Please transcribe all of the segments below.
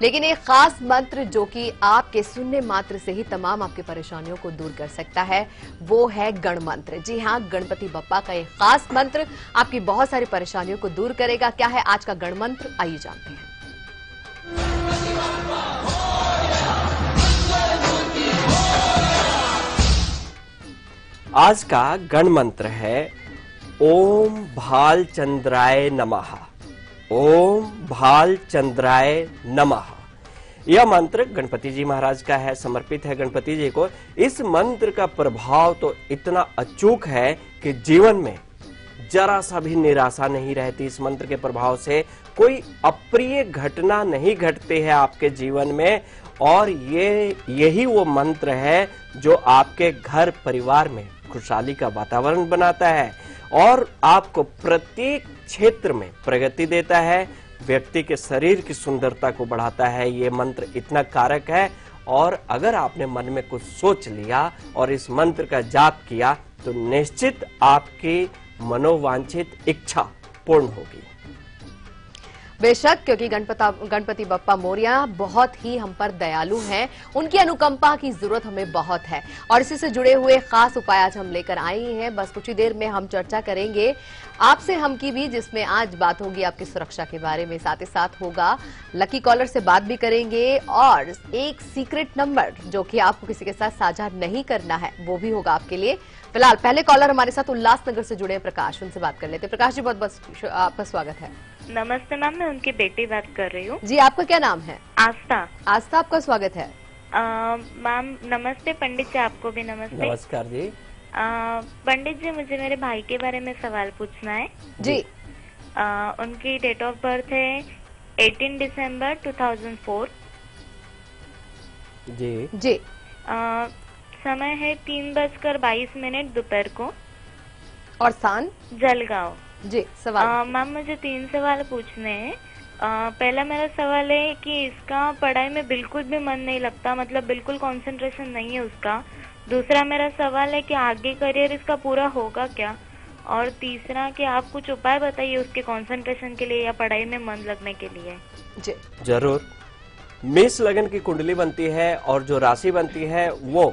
लेकिन एक खास मंत्र जो कि आपके सुनने मात्र से ही तमाम आपकी परेशानियों को दूर कर सकता है, वो है गण मंत्र। जी हां, गणपति बप्पा का एक खास मंत्र आपकी बहुत सारी परेशानियों को दूर करेगा। क्या है आज का गण मंत्र, आइए जानते हैं। आज का गण मंत्र है ओम भालचंद्राय नमः। ओम भालचंद्राय नमः। यह मंत्र गणपति जी महाराज का है, समर्पित है गणपति जी को। इस मंत्र का प्रभाव तो इतना अचूक है कि जीवन में जरा सा भी निराशा नहीं रहती। इस मंत्र के प्रभाव से कोई अप्रिय घटना नहीं घटती है आपके जीवन में। और यही वो मंत्र है जो आपके घर परिवार में खुशहाली का वातावरण बनाता है और आपको प्रत्येक क्षेत्र में प्रगति देता है, व्यक्ति के शरीर की सुंदरता को बढ़ाता है। ये मंत्र इतना कारक है और अगर आपने मन में कुछ सोच लिया और इस मंत्र का जाप किया तो निश्चित आपकी मनोवांछित इच्छा पूर्ण होगी। बेशक, क्योंकि गणपति बप्पा मोरिया बहुत ही हम पर दयालु हैं, उनकी अनुकंपा की जरूरत हमें बहुत है और इसी से जुड़े हुए खास उपाय आज हम लेकर आए हैं। बस कुछ ही देर में हम चर्चा करेंगे आपसे हम की भी, जिसमें आज बात होगी आपकी सुरक्षा के बारे में, साथ ही साथ होगा लकी कॉलर से बात भी करेंगे और एक सीक्रेट नंबर जो कि आपको किसी के साथ साझा नहीं करना है वो भी होगा आपके लिए। फिलहाल पहले कॉलर हमारे साथ उल्लासनगर से जुड़े प्रकाश, उनसे बात कर लेते हैं। प्रकाश जी, बहुत बहुत आपका स्वागत है। नमस्ते मैम, मैं उनकी बेटी बात कर रही हूँ। जी, आपका क्या नाम है? आस्था। आस्था, आपका स्वागत है। मैम नमस्ते। पंडित जी, आपको भी नमस्ते। नमस्कार जी। पंडित जी, मुझे मेरे भाई के बारे में सवाल पूछना है। जी। उनकी डेट ऑफ बर्थ है 18 दिसंबर 2004। जी जी। समय है 3:22 दोपहर को और स्थान जलगांव। जी, सवाल। मैम मुझे 3 सवाल पूछने हैं। पहला मेरा सवाल है कि इसका पढ़ाई में बिल्कुल भी मन नहीं लगता, मतलब बिल्कुल कंसंट्रेशन नहीं है उसका। दूसरा मेरा सवाल है कि आगे करियर इसका पूरा होगा क्या, और तीसरा कि आप कुछ उपाय बताइए उसके कंसंट्रेशन के लिए या पढ़ाई में मन लगने के लिए। जी जरूर। मेष लगन की कुंडली बनती है और जो राशि बनती है वो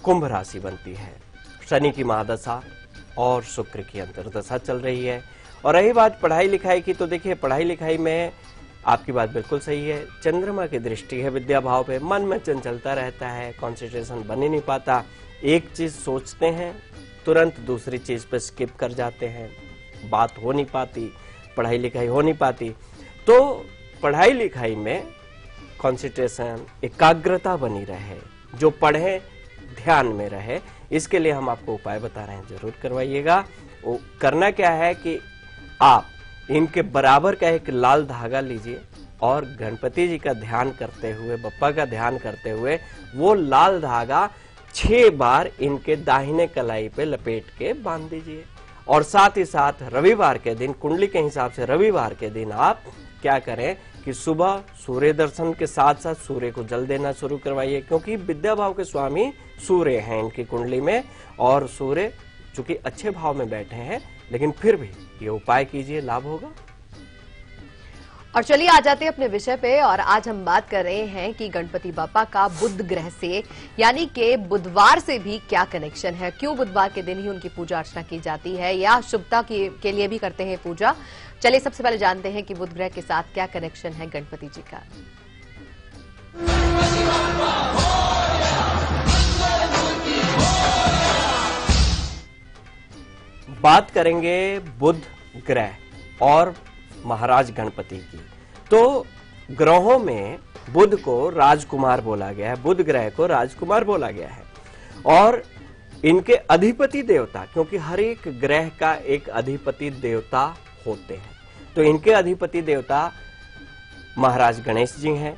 कुंभ राशि बनती है। शनि की महादशा और शुक्र की अंतर्दशा चल रही है। और रही बात पढ़ाई लिखाई की, तो देखिए पढ़ाई लिखाई में आपकी बात बिल्कुल सही है। चंद्रमा की दृष्टि है विद्या भाव पे, मन में चंचलता रहता है, कंसंट्रेशन बन ही नहीं पाता। एक चीज सोचते हैं तुरंत दूसरी चीज पे स्किप कर जाते हैं, बात हो नहीं पाती, पढ़ाई लिखाई हो नहीं पाती। तो पढ़ाई लिखाई में कंसंट्रेशन, एकाग्रता बनी रहे, जो पढ़े ध्यान में रहे, इसके लिए हम आपको उपाय बता रहे हैं, जरूर करवाइएगा। वो करना क्या है कि आप इनके बराबर का एक लाल धागा लीजिए और गणपति जी का ध्यान करते हुए, बप्पा का ध्यान करते हुए वो लाल धागा 6 बार इनके दाहिने कलाई पे लपेट के बांध दीजिए। और साथ ही साथ रविवार के दिन, कुंडली के हिसाब से रविवार के दिन आप क्या करें कि सुबह सूर्य दर्शन के साथ साथ सूर्य को जल देना शुरू करवाइए, क्योंकि विद्या भाव के स्वामी सूर्य हैं इनकी कुंडली में। और सूर्य चूंकि अच्छे भाव में बैठे हैं, लेकिन फिर भी ये उपाय कीजिए, लाभ होगा। और चलिए आ जाते हैं अपने विषय पे। और आज हम बात कर रहे हैं कि गणपति बप्पा का बुध ग्रह से, यानी कि बुधवार से भी क्या कनेक्शन है, क्यों बुधवार के दिन ही उनकी पूजा अर्चना की जाती है या शुभता के लिए भी करते हैं पूजा। चलिए सबसे पहले जानते हैं कि बुध ग्रह के साथ क्या कनेक्शन है गणपति जी का। बात करेंगे बुध ग्रह और महाराज गणपति की। तो ग्रहों में बुध को राजकुमार बोला गया है, बुध ग्रह को राजकुमार बोला गया है। और इनके अधिपति देवता, क्योंकि हर एक ग्रह का एक अधिपति देवता होते हैं, तो इनके अधिपति देवता महाराज गणेश जी हैं।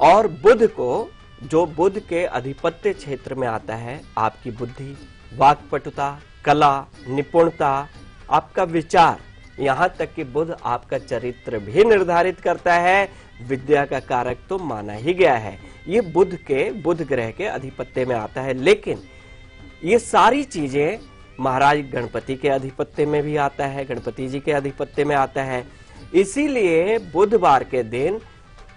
और बुध को, जो बुध के अधिपत्य क्षेत्र में आता है, आपकी बुद्धि, वाक्पटुता, कला, निपुणता, आपका विचार, यहाँ तक कि बुध आपका चरित्र भी निर्धारित करता है। विद्या का कारक तो माना ही गया है। ये बुध ग्रह के अधिपत्य में आता है। लेकिन ये सारी चीजें महाराज गणपति के अधिपत्य में भी आता है, गणपति जी के अधिपत्य में आता है। इसीलिए बुधवार के दिन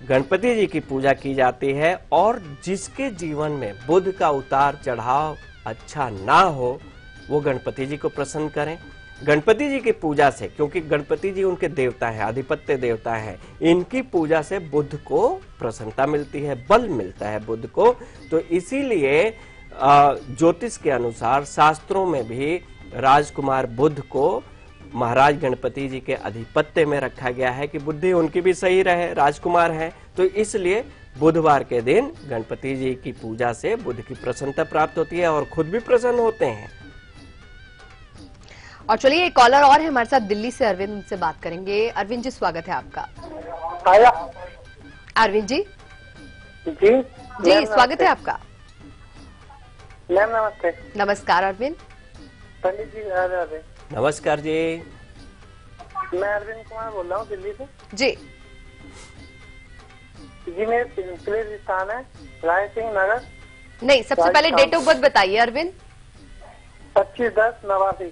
गणपति जी की पूजा की जाती है और जिसके जीवन में बुध का उतार चढ़ाव अच्छा ना हो वो गणपति जी को प्रसन्न करें। गणपति जी की पूजा से, क्योंकि गणपति जी उनके देवता हैं, आधिपत्य देवता हैं, इनकी पूजा से बुध को प्रसन्नता मिलती है, बल मिलता है बुध को। तो इसीलिए ज्योतिष के अनुसार शास्त्रों में भी राजकुमार बुध को महाराज गणपति जी के अधिपत्य में रखा गया है कि बुद्धि उनकी भी सही रहे, राजकुमार है। तो इसलिए बुधवार के दिन गणपति जी की पूजा से बुध की प्रसन्नता प्राप्त होती है और खुद भी प्रसन्न होते हैं। और चलिए एक कॉलर और है हमारे साथ दिल्ली से, अरविंद, उनसे बात करेंगे। अरविंद जी, स्वागत है आपका। अरविंद जी जी स्वागत है आपका। मैम नमस्ते। नमस्कार अरविंद। पंडित जी राधे। नमस्कार जी। मैं अरविंद कुमार बोल रहा हूँ दिल्ली से। जी जी मेरे प्लेस स्थान है राय सिंह नगर। नहीं, सबसे पहले डेट ऑफ बर्थ बताइए अरविंद। 25/10/89।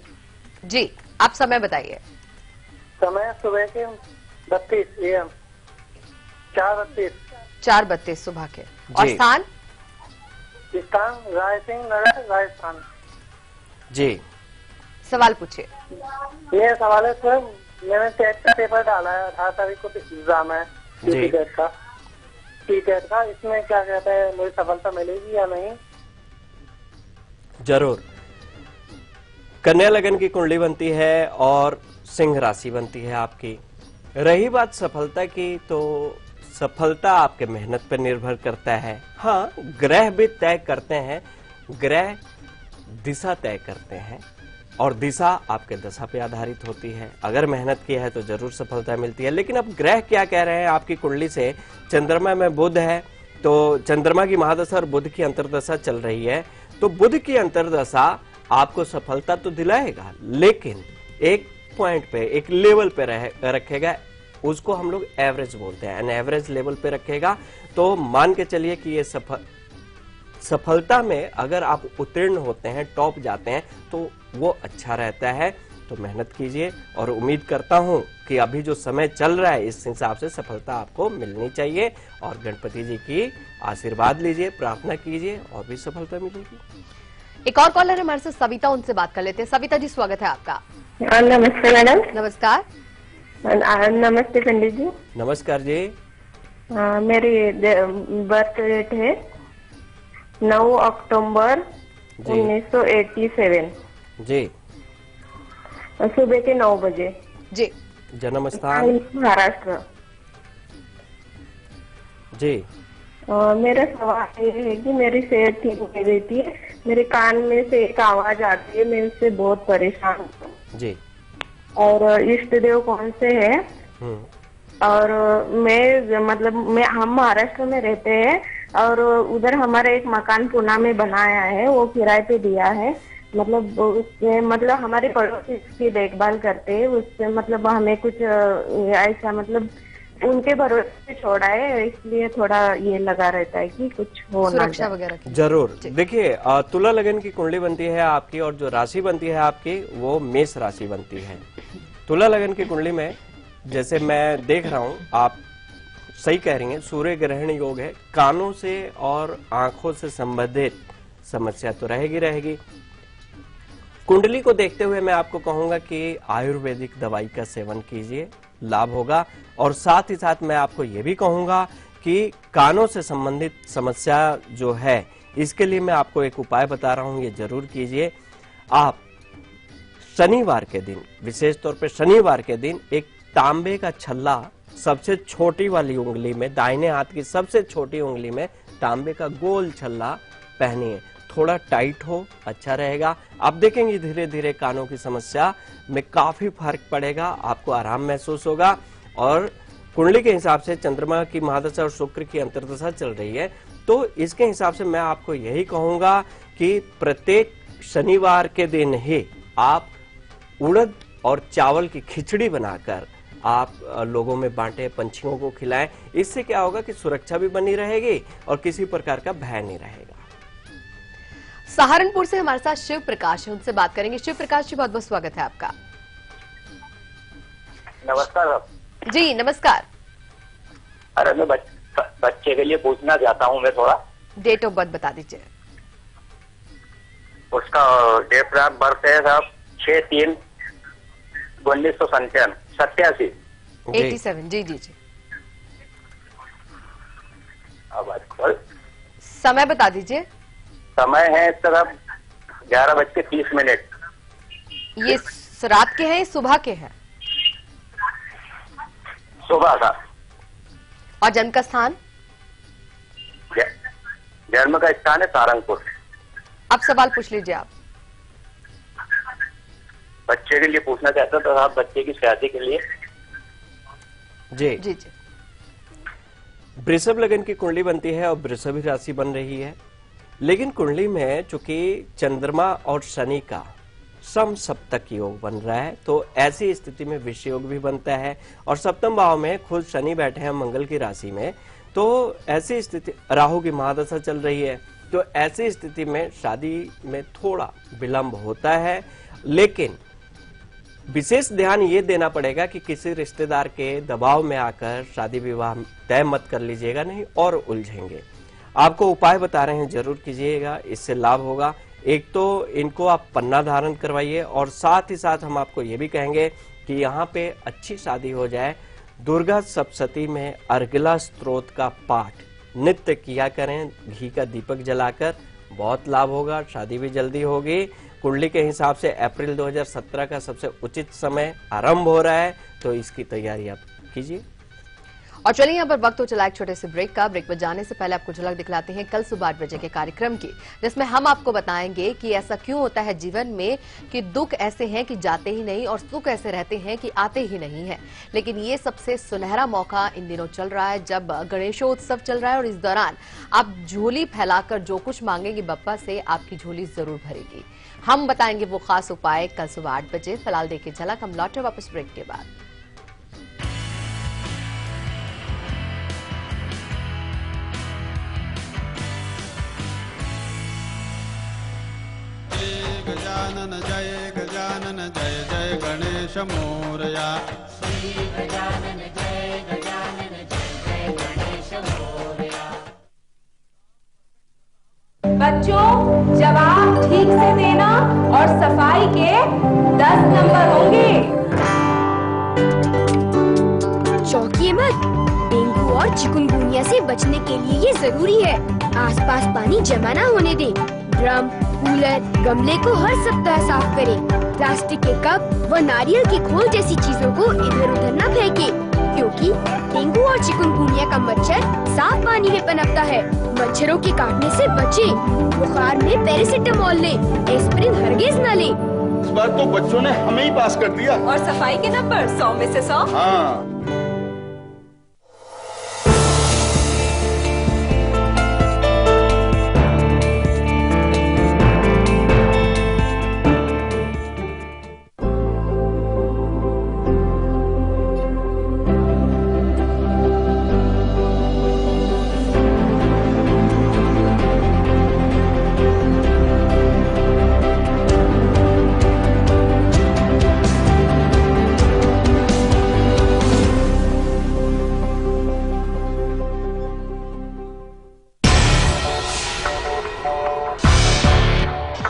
जी, आप समय बताइए। समय सुबह के 32 AM 4:32 सुबह के। और जी। स्थान राय सिंह नगर राजस्थान। जी, सवाल पूछिए। मेरा सवाल है सर, मैंने टेट का पेपर डाला है, 18 तारीख को एग्जाम है जी। टीटेट का। इसमें क्या कहते हैं, मुझे सफलता मिलेगी या नहीं? जरूर। कन्या लगन की कुंडली बनती है और सिंह राशि बनती है आपकी। रही बात सफलता की, तो सफलता आपके मेहनत पर निर्भर करता है। हाँ, ग्रह भी तय करते हैं, ग्रह दिशा तय करते हैं और दिशा आपके दशा पे आधारित होती है। अगर मेहनत की है तो जरूर सफलता मिलती है। लेकिन अब ग्रह क्या कह रहे हैं आपकी कुंडली से? चंद्रमा में बुध है, तो चंद्रमा की महादशा और बुध की अंतर्दशा चल रही है। तो बुध की अंतर्दशा आपको सफलता तो दिलाएगा, लेकिन एक पॉइंट पे, एक लेवल पे रखेगा। उसको हम लोग एवरेज बोलते हैं, एन एवरेज लेवल पे रखेगा। तो मान के चलिए कि ये सफलता में अगर आप उत्तीर्ण होते हैं, टॉप जाते हैं, तो वो अच्छा रहता है। तो मेहनत कीजिए और उम्मीद करता हूं कि अभी जो समय चल रहा है इस हिसाब से सफलता आपको मिलनी चाहिए। और गणपति जी की आशीर्वाद लीजिए, प्रार्थना कीजिए और भी सफलता मिलेगी। एक और कॉलर है हमारे साथ, सविता, उनसे बात कर लेते हैं। सविता जी, स्वागत है आपका। नमस्ते मैडम। नमस्कार। नमस्ते पंडित जी। नमस्कार जी। मेरी बर्थ डेट है 9 अक्टूबर 1987 जी। सुबह के 9 बजे जी। जन्म स्थान? महाराष्ट्र। जी। मेरा सवाल ये है कि मेरी सेहत ठीक नहीं रहती है, मेरे कान में से एक आवाज आती है, मैं उससे बहुत परेशान हूँ। जी। और इष्ट देव कौन से है? और हम महाराष्ट्र में रहते हैं और उधर हमारा एक मकान पुणे में बनाया है, वो किराए पे दिया है। उससे हमारे पड़ोसी की देखभाल करते हैं, उससे हमें कुछ ऐसा उनके भरोसे छोड़ा है, इसलिए थोड़ा ये लगा रहता है कि कुछ हो ना सुरक्षा वगैरह की। जरूर। देखिए, तुला लगन की कुंडली बनती है आपकी और जो राशि बनती है आपकी वो मेष राशि बनती है। तुला लगन की कुंडली में जैसे मैं देख रहा हूं, आप सही कह रही हैं, सूर्य ग्रहण योग है। कानों से और आंखों से संबंधित समस्या तो रहेगी। कुंडली को देखते हुए मैं आपको कहूंगा कि आयुर्वेदिक दवाई का सेवन कीजिए, लाभ होगा। और साथ ही साथ मैं आपको यह भी कहूंगा कि कानों से संबंधित समस्या जो है, इसके लिए मैं आपको एक उपाय बता रहा हूं, ये जरूर कीजिए। आप शनिवार के दिन, विशेष तौर पे शनिवार के दिन, एक तांबे का छल्ला सबसे छोटी वाली उंगली में, दाहिने हाथ की सबसे छोटी उंगली में तांबे का गोल छल्ला पहनिए। थोड़ा टाइट हो, अच्छा रहेगा। आप देखेंगे धीरे धीरे कानों की समस्या में काफी फर्क पड़ेगा, आपको आराम महसूस होगा। और कुंडली के हिसाब से चंद्रमा की महादशा और शुक्र की अंतर्दशा चल रही है, तो इसके हिसाब से मैं आपको यही कहूंगा कि प्रत्येक शनिवार के दिन ही आप उड़द और चावल की खिचड़ी बनाकर आप लोगों में बांटे, पंछियों को खिलाएं। इससे क्या होगा कि सुरक्षा भी बनी रहेगी और किसी प्रकार का भय नहीं रहेगा। सहारनपुर से हमारे साथ शिव प्रकाश है, उनसे बात करेंगे। शिव प्रकाश जी, बहुत बहुत स्वागत है आपका। नमस्कार। जी नमस्कार। अरे मैं बच्चे के लिए पूछना चाहता हूँ मैं थोड़ा। डेट ऑफ बर्थ बता दीजिए। उसका डेट ऑफ बर्थ है साहब 6/3/1987। 87। जी जी जी। समय बता दीजिए। समय है तरफ 11:30। ये रात के हैं, सुबह के हैं? सुबह का। और जन्म का स्थान? जन्म का स्थान है सारंगपुर। अब सवाल पूछ लीजिए आप। बच्चे के लिए पूछना चाहता था आप, बच्चे की शादी के लिए। जी जी जी। वृषभ लगन की कुंडली बनती है और वृषभ राशि बन रही है, लेकिन कुंडली में चूंकि चंद्रमा और शनि का सम सप्तक योग बन रहा है, तो ऐसी स्थिति में विषय योग भी बनता है और सप्तम भाव में खुद शनि बैठे हैं मंगल की राशि में, तो ऐसी स्थिति, राहु की महादशा चल रही है, तो ऐसी स्थिति में शादी में थोड़ा विलंब होता है। लेकिन विशेष ध्यान ये देना पड़ेगा कि किसी रिश्तेदार के दबाव में आकर शादी विवाह तय मत कर लीजिएगा, नहीं और उलझेंगे। आपको उपाय बता रहे हैं, जरूर कीजिएगा, इससे लाभ होगा। एक तो इनको आप पन्ना धारण करवाइए और साथ ही साथ हम आपको ये भी कहेंगे कि यहाँ पे अच्छी शादी हो जाए, दुर्गा सप्तशती में अर्गला स्तोत्र का पाठ नित्य किया करें, घी का दीपक जलाकर, बहुत लाभ होगा, शादी भी जल्दी होगी। कुंडली के हिसाब से अप्रैल 2017 का सबसे उचित समय आरंभ हो रहा है, तो इसकी तैयारी आप कीजिए। और चलिए यहाँ पर वक्त हो चला एक छोटे से ब्रेक का। ब्रेक पर जाने से पहले आपको झलक दिखलाते हैं कल सुबह 8 बजे के कार्यक्रम की, जिसमें हम आपको बताएंगे कि ऐसा क्यों होता है जीवन में कि दुख ऐसे हैं कि जाते ही नहीं और सुख ऐसे रहते हैं कि आते ही नहीं है। लेकिन ये सबसे सुनहरा मौका इन दिनों चल रहा है जब गणेशोत्सव चल रहा है और इस दौरान आप झोली फैलाकर जो कुछ मांगेंगे बप्पा से आपकी झोली जरूर भरेगी। हम बताएंगे वो खास उपाय कल सुबह 8 बजे। फिलहाल देखिए झलक, हम लौटे वापस ब्रेक के बाद। गजानन जय गजानन जय जय गणेश मोरया। गजानन जय गजानन जय जय गणेश मोरया। बच्चों जवाब ठीक से देना और सफाई के 10 नंबर होंगे। चौंकिए मत, डेंगू और चिकुनगुनिया से बचने के लिए ये जरूरी है। आसपास पानी जमा न होने दें। ड्रम, कूलर, गमले को हर सप्ताह साफ करें। प्लास्टिक के कप व नारियल की खोल जैसी चीजों को इधर उधर न फेंकें, क्योंकि डेंगू और चिकुनगुनिया का मच्छर साफ पानी में पनपता है। मच्छरों के काटने से बचें। बुखार में पैरासिटामोल लें, एस्प्रिन हरगिज न लें। इस बार तो बच्चों ने हमें ही पास कर दिया। और सफाई के नंबर 100 में से 100। हाँ।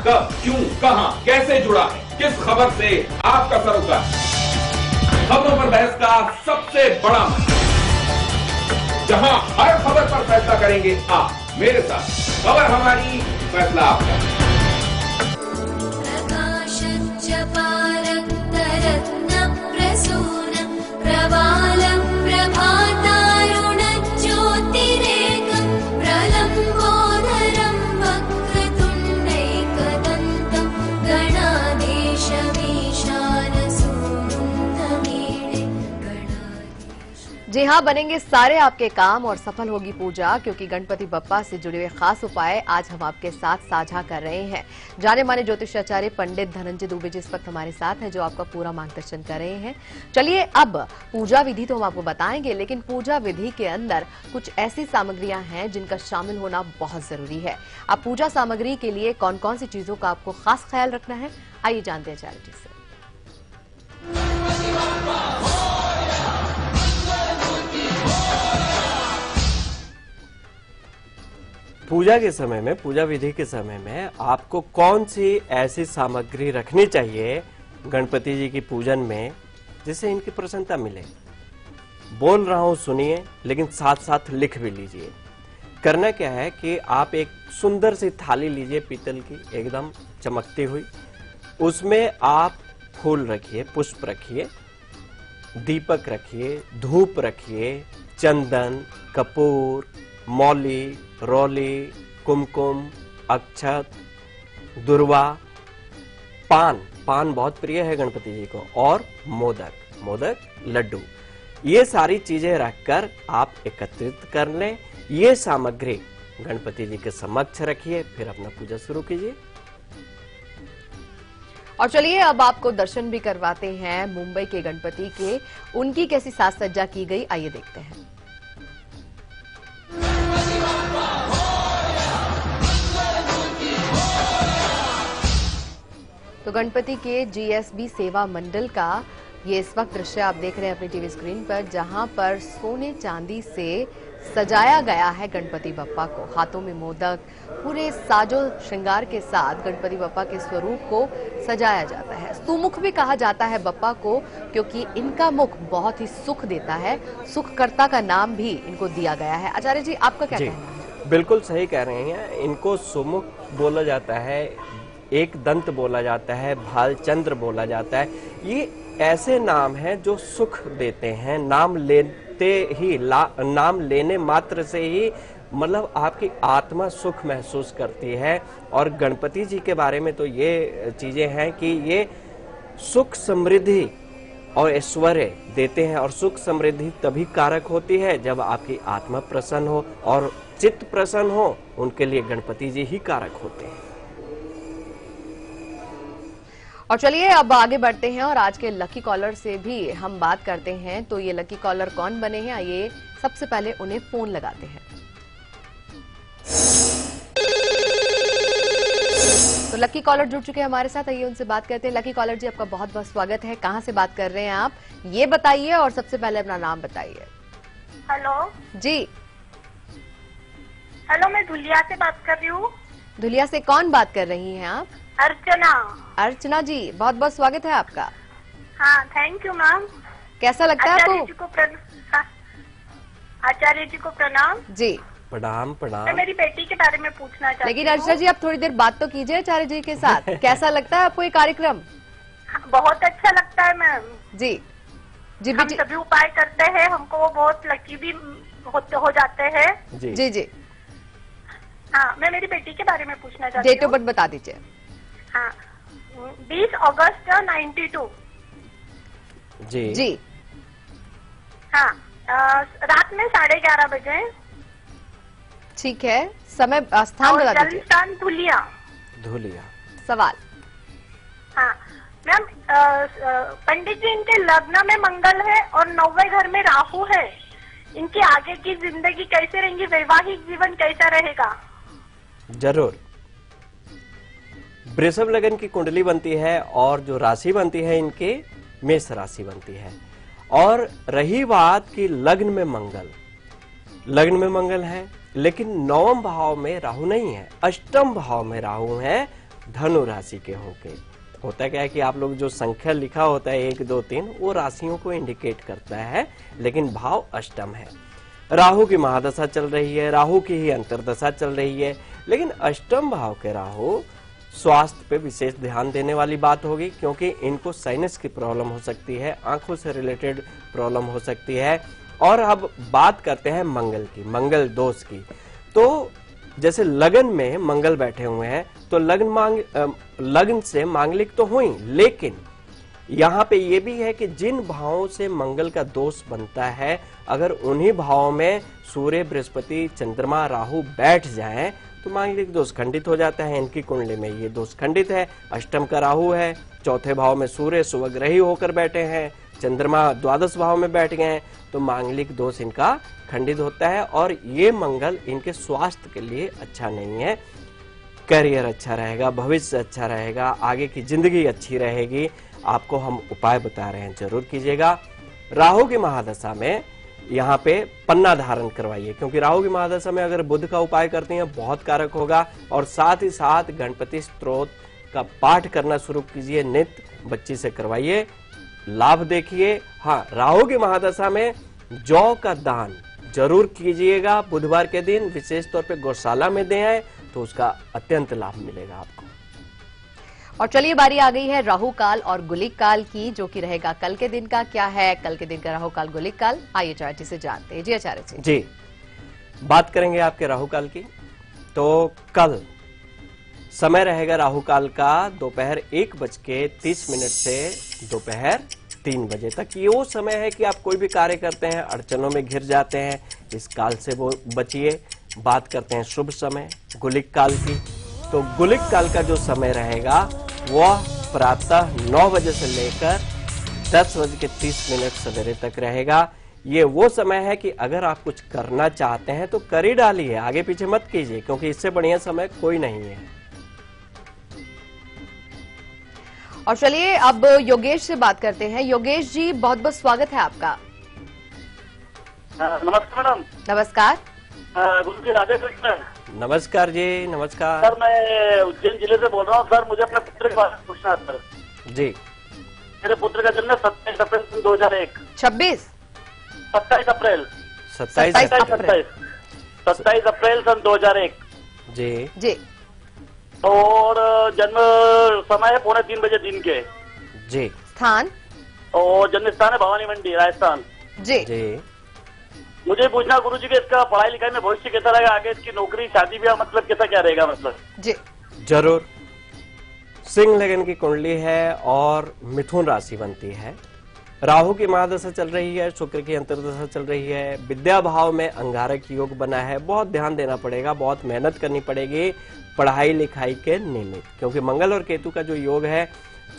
कब, क्यों, कहां, कैसे जुड़ा है, किस खबर से आपका सरोकार? खबरों पर बहस का सबसे बड़ा मंच, जहां हर खबर पर फैसला करेंगे आप मेरे साथ। खबर हमारी, फैसला आपका। जी हाँ, बनेंगे सारे आपके काम और सफल होगी पूजा, क्योंकि गणपति बप्पा से जुड़े हुए खास उपाय आज हम आपके साथ साझा कर रहे हैं। जाने माने ज्योतिषाचार्य पंडित धनंजय दुबे जी इस वक्त हमारे साथ हैं, जो आपका पूरा मार्गदर्शन कर रहे हैं। चलिए अब पूजा विधि तो हम आपको बताएंगे, लेकिन पूजा विधि के अंदर कुछ ऐसी सामग्रियां हैं जिनका शामिल होना बहुत जरूरी है। अब पूजा सामग्री के लिए कौन कौन सी चीजों का आपको खास ख्याल रखना है, आइए जानते हैं आचार्य जी से। पूजा के समय में, पूजा विधि के समय में आपको कौन सी ऐसी सामग्री रखनी चाहिए गणपति जी की पूजन में जिससे इनकी प्रसन्नता मिले? बोल रहा हूं सुनिए, लेकिन साथ साथ लिख भी लीजिए। करना क्या है कि आप एक सुंदर सी थाली लीजिए पीतल की, एकदम चमकती हुई। उसमें आप फूल रखिए, पुष्प रखिए, दीपक रखिए, धूप रखिए, चंदन, कपूर, मौली, रोली, कुमकुम, अक्षत, दुर्वा, पान बहुत प्रिय है गणपति जी को, और मोदक, लड्डू। ये सारी चीजें रखकर आप एकत्रित कर लें। ये सामग्री गणपति जी के समक्ष रखिए, फिर अपना पूजा शुरू कीजिए। और चलिए अब आपको दर्शन भी करवाते हैं मुंबई के गणपति के। उनकी कैसी साज सज्जा की गई, आइए देखते हैं। तो गणपति के जीएसबी सेवा मंडल का ये इस वक्त दृश्य आप देख रहे हैं अपनी टीवी स्क्रीन पर, जहां पर सोने चांदी से सजाया गया है गणपति बप्पा को। हाथों में मोदक, पूरे साजो श्रृंगार के साथ गणपति बप्पा के स्वरूप को सजाया जाता है। सुमुख भी कहा जाता है बप्पा को, क्योंकि इनका मुख बहुत ही सुख देता है। सुखकर्ता का नाम भी इनको दिया गया है। आचार्य जी, आपका क्या कहना है? बिल्कुल सही कह रहे हैं। इनको सुमुख बोला जाता है, एक दंत बोला जाता है, भालचंद्र बोला जाता है। ये ऐसे नाम हैं जो सुख देते हैं। नाम लेने मात्र से ही मतलब आपकी आत्मा सुख महसूस करती है। और गणपति जी के बारे में तो ये चीजें हैं कि ये सुख, समृद्धि और ऐश्वर्य देते हैं। और सुख समृद्धि तभी कारक होती है जब आपकी आत्मा प्रसन्न हो और चित्त प्रसन्न हो। उनके लिए गणपति जी ही कारक होते हैं। और चलिए अब आगे बढ़ते हैं और आज के लकी कॉलर से भी हम बात करते हैं। तो ये लकी कॉलर कौन बने हैं, आइए सबसे पहले उन्हें फोन लगाते हैं। तो लकी कॉलर जुड़ चुके हैं हमारे साथ, आइए उनसे बात करते हैं। लकी कॉलर जी, आपका बहुत बहुत स्वागत है। कहां से बात कर रहे हैं आप, ये बताइए और सबसे पहले अपना नाम बताइए। हेलो जी। हेलो, मैं धुलिया से बात कर रही हूँ। धुलिया से कौन बात कर रही हैं आप? अर्चना जी, बहुत बहुत स्वागत है आपका। हाँ, थैंक यू मैम। कैसा लगता है आपको? आचार्य जी को प्रणाम। जी प्रणाम। मैं मेरी बेटी के बारे में पूछना चाहती हूँ। लेकिन अर्चना जी, आप थोड़ी देर बात तो कीजिए आचार्य जी के साथ। कैसा लगता है आपको ये कार्यक्रम? बहुत अच्छा लगता है मैम। जी जी, हम सभी उपाय करते हैं, हमको वो बहुत लकी भी हो जाते हैं। जी जी। हाँ, मैं मेरी बेटी के बारे में पूछना चाहती हूँ। डेट ऑफ बर्थ बता दीजिए। हाँ, 20 अगस्त 92। जी। हाँ, रात में 11:30 बजे। ठीक है, समय स्थान बता दीजिए। जन्मस्थान धुलिया। सवाल। हाँ मैम, पंडित जी, इनके लग्न में मंगल है और 9वें घर में राहु है। इनकी आगे की जिंदगी कैसे रहेंगी, वैवाहिक जीवन कैसा रहेगा? जरूर। वृषभ लगन की कुंडली बनती है और जो राशि बनती है इनके मेष राशि बनती है। और रही बात की लग्न में मंगल है, लेकिन 9वें भाव में राहु नहीं है, 8वें भाव में राहु है, धनु राशि के होंगे। होता क्या है कि आप लोग जो संख्या लिखा होता है 1 2 3, वो राशियों को इंडिकेट करता है, लेकिन भाव अष्टम है। राहु की महादशा चल रही है, राहु की ही अंतरदशा चल रही है। लेकिन अष्टम भाव के राहु स्वास्थ्य पे विशेष ध्यान देने वाली बात होगी, क्योंकि इनको साइनस की प्रॉब्लम हो सकती है, आंखों से रिलेटेड प्रॉब्लम हो सकती है। और अब बात करते हैं मंगल की, मंगल दोष की। तो जैसे लगन में मंगल बैठे हुए हैं तो लगन से मांगलिक तो हुई, लेकिन यहाँ पे ये भी है कि जिन भावों से मंगल का दोष बनता है, अगर उन्हीं भावों में सूर्य, बृहस्पति, चंद्रमा, राहु बैठ जाएं तो मांगलिक दोष खंडित हो जाता है। इनकी कुंडली में ये दोष खंडित है। अष्टम का राहु है, 4थे भाव में सूर्य सुवग्रही होकर बैठे हैं, चंद्रमा 12 भाव में बैठ गए हैं, तो मांगलिक दोष इनका खंडित होता है। और ये मंगल इनके स्वास्थ्य के लिए अच्छा नहीं है। करियर अच्छा रहेगा, भविष्य अच्छा रहेगा, आगे की जिंदगी अच्छी रहेगी। आपको हम उपाय बता रहे हैं, जरूर कीजिएगा। राहु की महादशा में यहाँ पे पन्ना धारण करवाइए, क्योंकि राहु की महादशा में अगर बुध का उपाय करते हैं बहुत कारक होगा। और साथ ही साथ गणपति स्तोत्र का पाठ करना शुरू कीजिए, नित्य बच्ची से करवाइए, लाभ देखिए। हाँ, राहु की महादशा में जौ का दान जरूर कीजिएगा बुधवार के दिन, विशेष तौर पे गौशाला में दे आए तो उसका अत्यंत लाभ मिलेगा आपको। और चलिए बारी आ गई है राहु काल और गुलिक काल की, जो कि रहेगा कल के दिन का। क्या है कल के दिन का राहु काल गुलिक काल, आइए आचार्य जी से जानते हैं। जी आचार्य जी। जी, बात करेंगे आपके राहु काल की। तो कल समय रहेगा राहु काल का दोपहर 1:30 से दोपहर 3 बजे तक। ये वो समय है कि आप कोई भी कार्य करते हैं अड़चनों में घिर जाते हैं, इस काल से वो बचिए। बात करते हैं शुभ समय गुलिक काल की। तो गुलिक काल का जो समय रहेगा वह प्रातः 9 बजे से लेकर 10:30 सवेरे तक रहेगा। ये वो समय है कि अगर आप कुछ करना चाहते हैं तो कर ही डालिए, आगे पीछे मत कीजिए, क्योंकि इससे बढ़िया समय कोई नहीं है। और चलिए अब योगेश से बात करते हैं। योगेश जी, बहुत बहुत स्वागत है आपका। नमस्कार मैडम। नमस्कार। गुरु जी राधे कृष्ण। नमस्कार जी, नमस्कार सर। मैं उज्जैन जिले से बोल रहा हूँ सर, मुझे अपने पुत्र के बारे में पूछना है सर। जी। मेरे पुत्र का जन्म 27 अप्रैल 2001। 26 27 अप्रैल 27 अप्रैल सन 2001। जी जी। और जन्म समय है 2:45 बजे दिन के। जी। स्थान और जन्म स्थान है भवानी मंडी, राजस्थान। जी जी। मुझे पूछना गुरु जी के इसका पढ़ाई लिखाई में भविष्य कैसा रहेगा, आगे इसकी नौकरी शादी ब्याह मतलब कैसा क्या रहेगा मतलब। जी जरूर। सिंह लगन की कुंडली है और मिथुन राशि बनती है। राहु की महादशा चल रही है, शुक्र की अंतर्दशा चल रही है, विद्या भाव में अंगारक योग बना है। बहुत ध्यान देना पड़ेगा, बहुत मेहनत करनी पड़ेगी पढ़ाई लिखाई के निमित्त, क्योंकि मंगल और केतु का जो योग है,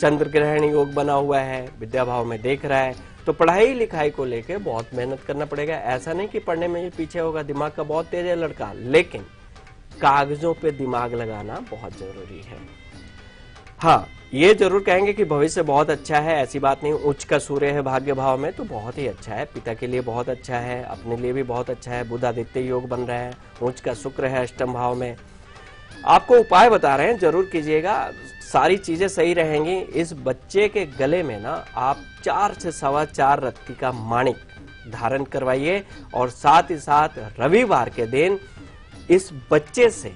चंद्र ग्रहण योग बना हुआ है, विद्या भाव में देख रहा है, तो पढ़ाई लिखाई को लेके बहुत मेहनत करना पड़ेगा। ऐसा नहीं कि पढ़ने में ये पीछे होगा, दिमाग का बहुत तेज है लड़का, लेकिन कागजों पे दिमाग लगाना बहुत जरूरी है। हाँ, ये जरूर कहेंगे कि भविष्य बहुत अच्छा है, ऐसी बात नहीं। उच्च का सूर्य है भाग्य भाव में, तो बहुत ही अच्छा है, पिता के लिए बहुत अच्छा है, अपने लिए भी बहुत अच्छा है। बुध आदित्य योग बन रहा है, उच्च का शुक्र है अष्टम भाव में। आपको उपाय बता रहे हैं, जरूर कीजिएगा, सारी चीजें सही रहेंगी। इस बच्चे के गले में ना आप 4 से 4.25 रत्ती का माणिक धारण करवाइए, और साथ ही साथ रविवार के दिन इस बच्चे से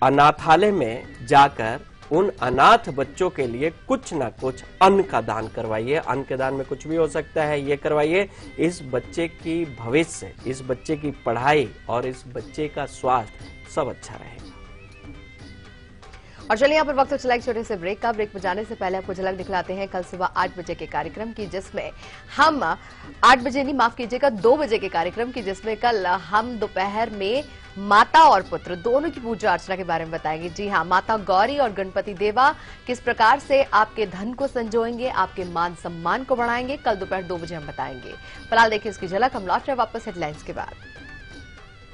अनाथालय में जाकर उन अनाथ बच्चों के लिए कुछ ना कुछ अन्न का दान करवाइए। अन्न के दान में कुछ भी हो सकता है, ये करवाइए। इस बच्चे की भविष्य, इस बच्चे की पढ़ाई और इस बच्चे का स्वास्थ्य सब अच्छा रहेगा। और चलिए यहाँ पर वक्त चला एक छोटे से ब्रेक का। ब्रेक में जाने से पहले आपको झलक दिखलाते हैं कल सुबह 8 बजे के कार्यक्रम की, जिसमें हम 8 बजे नहीं, माफ कीजिएगा 2 बजे के कार्यक्रम की, जिसमें कल हम दोपहर में माता और पुत्र दोनों की पूजा अर्चना के बारे में बताएंगे। जी हाँ, माता गौरी और गणपति देवा किस प्रकार से आपके धन को संजोएंगे, आपके मान सम्मान को बढ़ाएंगे, कल दोपहर 2 बजे हम बताएंगे। फिलहाल देखिए इसकी झलक, हम लौट रहे वापस हेडलाइंस के बाद।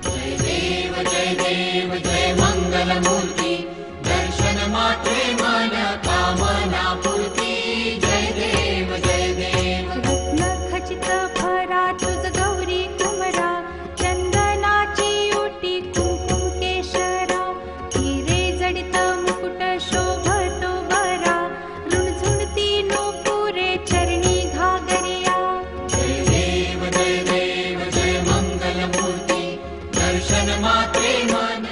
जय देव जय देव जय मंगल मूर्ति, दर्शन मात्रे मन कामना पूर्ति। जय देव जय देव। रत्न खचित भरा तुझ गौरी कुमरा, चंदनाची ओटी कुंकुम केशरा, हिरे जडित मुकुट शोभतो बरा, रुणझुणती नूपुरे चरणी घागरिया। जय देव जय देव जय मंगल मूर्ति, दर्शन मात्रे मन।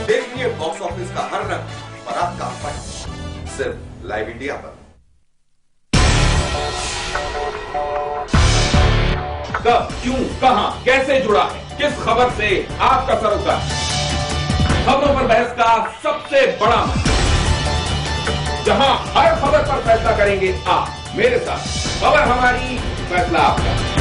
देखिए बॉक्स ऑफिस का हर रंग और आपका फन सिर्फ लाइव इंडिया पर। कब, क्यों, कहां, कैसे जुड़ा है, किस खबर से आपका सरोकार। खबरों पर बहस का सबसे बड़ा मंच, जहां हर खबर पर फैसला करेंगे आप मेरे साथ। खबर हमारी, फैसला आपका।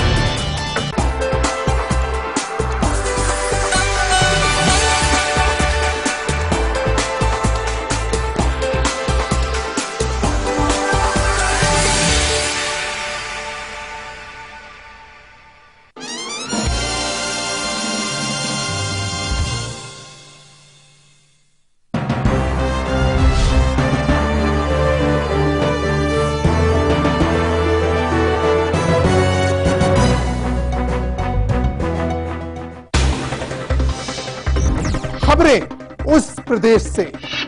खबरें उस प्रदेश से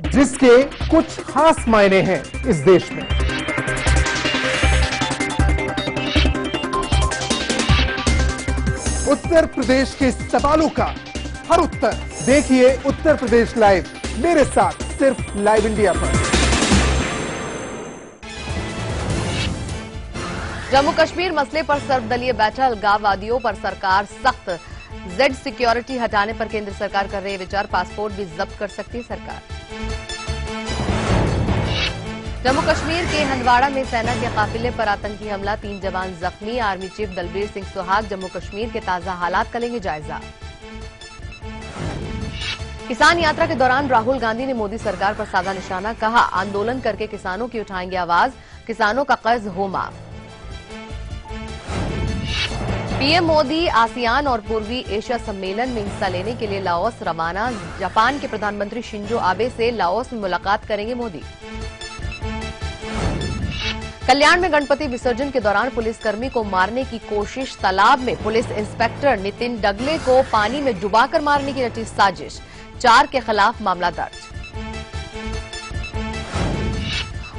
जिसके कुछ खास मायने हैं इस देश में। उत्तर प्रदेश के सवालों का हर उत्तर देखिए उत्तर प्रदेश लाइव मेरे साथ सिर्फ लाइव इंडिया पर। जम्मू कश्मीर मसले पर सर्वदलीय बैठक, अलगाववादियों पर सरकार सख्त, जेड सिक्योरिटी हटाने पर केंद्र सरकार कर रही है विचार, पासपोर्ट भी जब्त कर सकती है सरकार। जम्मू कश्मीर के हंदवाड़ा में सेना के काफिले पर आतंकी हमला, 3 जवान जख्मी, आर्मी चीफ दलबीर सिंह सुहाग जम्मू कश्मीर के ताजा हालात का लेंगे जायजा। किसान यात्रा के दौरान राहुल गांधी ने मोदी सरकार पर साधा निशाना, कहा आंदोलन करके किसानों की उठाएंगे आवाज, किसानों का कर्ज हो माफ। पीएम मोदी आसियान और पूर्वी एशिया सम्मेलन में हिस्सा लेने के लिए लाओस रवाना, जापान के प्रधानमंत्री शिंजो आबे से लाओस में मुलाकात करेंगे मोदी। कल्याण में गणपति विसर्जन के दौरान पुलिसकर्मी को मारने की कोशिश, तालाब में पुलिस इंस्पेक्टर नितिन डगले को पानी में डुबाकर मारने की रची साजिश, 4 के खिलाफ मामला दर्ज।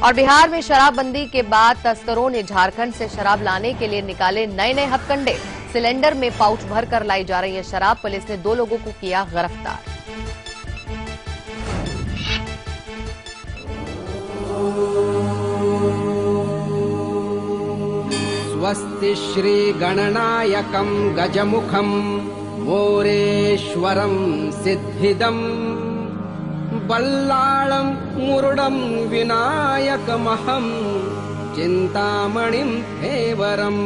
और बिहार में शराबबंदी के बाद तस्करों ने झारखंड से शराब लाने के लिए निकाले नए नए हथकंडे, सिलेंडर में पाउच भरकर लाई जा रही है शराब, पुलिस ने 2 लोगों को किया गिरफ्तार। स्वस्ति श्री गणनायकं गजमुखं मोरेश्वरं सिद्धिदम् बल्लाळं मुरुडं विनायकमहं चिन्तामणिं हेवरम्।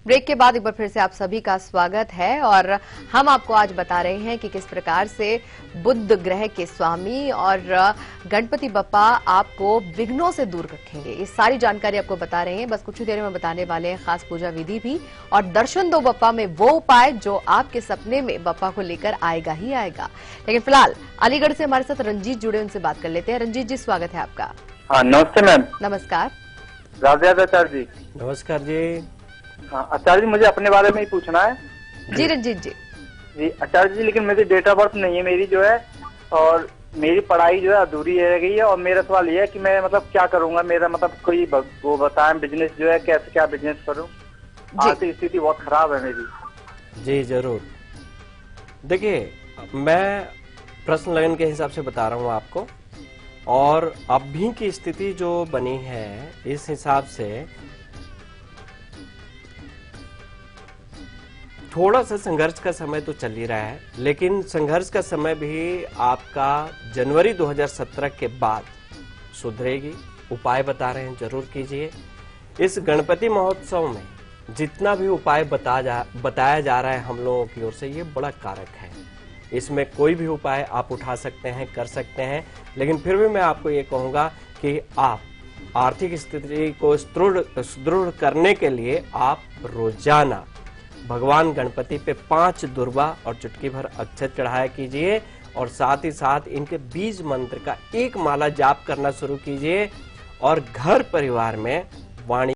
ब्रेक के बाद एक बार फिर से आप सभी का स्वागत है और हम आपको आज बता रहे हैं कि किस प्रकार से बुध ग्रह के स्वामी और गणपति बप्पा आपको विघ्नों से दूर रखेंगे। ये सारी जानकारी आपको बता रहे हैं। बस कुछ ही देर में बताने वाले हैं खास पूजा विधि भी और दर्शन दो बप्पा में वो उपाय जो आपके सपने में बप्पा को लेकर आएगा ही आएगा। लेकिन फिलहाल अलीगढ़ से हमारे साथ रंजीत जुड़े, उनसे बात कर लेते हैं। रंजीत जी, स्वागत है आपका। हाँ, नमस्ते मैम। नमस्कार। राधे आचार्य जी। नमस्कार जी। हाँ आचार्य जी, मुझे अपने बारे में ही पूछना है। जी रंजीत जी। जी आचार्य जी, लेकिन मेरी डेट ऑफ बर्थ नहीं है मेरी जो है, और मेरी पढ़ाई जो है अधूरी रह गई है। और मेरा सवाल ये है कि मैं मतलब क्या करूंगा, मेरा मतलब कोई वो बताएं बिजनेस जो है, कैसे क्या बिजनेस करूं। आर्थिक स्थिति बहुत खराब है मेरी। जी जरूर। देखिए, मैं प्रश्न लगन के हिसाब से बता रहा हूं आपको, और अभी की स्थिति जो बनी है इस हिसाब से थोड़ा सा संघर्ष का समय तो चल ही रहा है, लेकिन संघर्ष का समय भी आपका जनवरी 2017 के बाद सुधरेगी। उपाय बता रहे हैं, जरूर कीजिए। इस गणपति महोत्सव में जितना भी उपाय बताया जा रहा है हम लोगों की ओर से, ये बड़ा कारक है। इसमें कोई भी उपाय आप उठा सकते हैं, कर सकते हैं, लेकिन फिर भी मैं आपको ये कहूंगा कि आप आर्थिक स्थिति को सुदृढ़ करने के लिए आप रोजाना भगवान गणपति पे 5 दुर्वा और चुटकी भर अक्षत चढ़ाया कीजिए, और साथ ही साथ इनके बीज मंत्र का 1 माला जाप करना शुरू कीजिए। और घर परिवार में वाणी